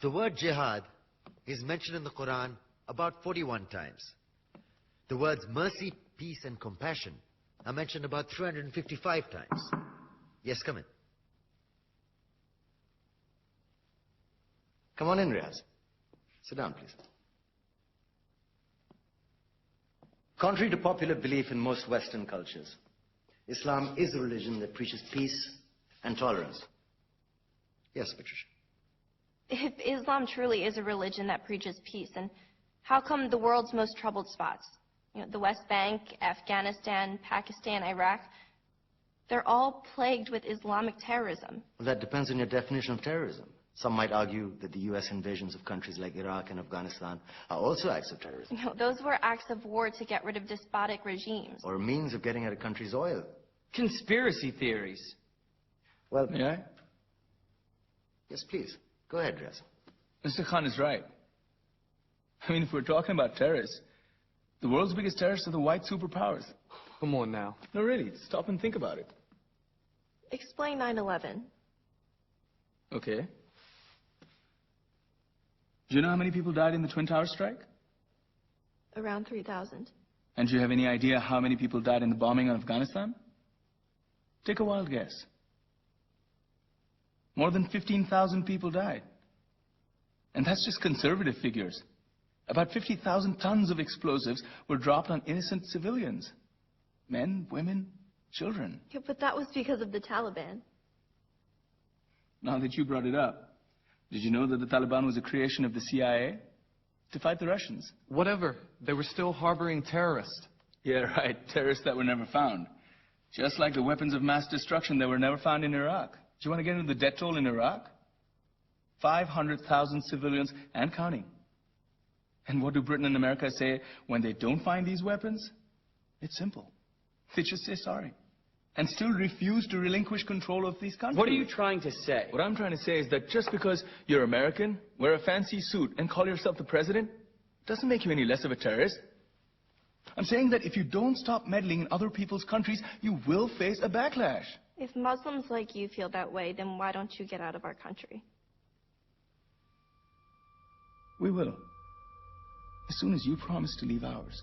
The word jihad is mentioned in the Quran about 41 times. The words mercy, peace, and compassion are mentioned about 355 times. Yes, come in. Come on in, Riaz. Sit down, please. Contrary to popular belief in most Western cultures, Islam is a religion that preaches peace and tolerance. Yes, Patricia. If Islam truly is a religion that preaches peace, then how come the world's most troubled spots, the West Bank, Afghanistan, Pakistan, Iraq, they're all plagued with Islamic terrorism? Well, that depends on your definition of terrorism. Some might argue that the U.S. invasions of countries like Iraq and Afghanistan are also acts of terrorism. Those were acts of war to get rid of despotic regimes. Or a means of getting at a country's oil. Conspiracy theories. Well, May I? Yes, please. Go ahead, Riaz. Mr. Khan is right. I mean, if we're talking about terrorists, the world's biggest terrorists are the white superpowers. Come on now. No, really, stop and think about it. Explain 9/11. Okay. Do you know how many people died in the Twin Towers strike? Around 3,000. And do you have any idea how many people died in the bombing of Afghanistan? Take a wild guess. More than 15,000 people died. And that's just conservative figures. About 50,000 tons of explosives were dropped on innocent civilians. Men, women, children. Yeah, but that was because of the Taliban. Now that you brought it up, did you know that the Taliban was a creation of the CIA to fight the Russians? Whatever. They were still harboring terrorists. Yeah, right. Terrorists that were never found. Just like the weapons of mass destruction that were never found in Iraq. Do you want to get into the death toll in Iraq? 500,000 civilians and counting. And what do Britain and America say when they don't find these weapons? It's simple. They just say sorry. And still refuse to relinquish control of these countries. What are you trying to say? What I'm trying to say is that just because you're American, wear a fancy suit, and call yourself the president, doesn't make you any less of a terrorist. I'm saying that if you don't stop meddling in other people's countries, you will face a backlash. If Muslims like you feel that way, then why don't you get out of our country? We will. As soon as you promise to leave ours.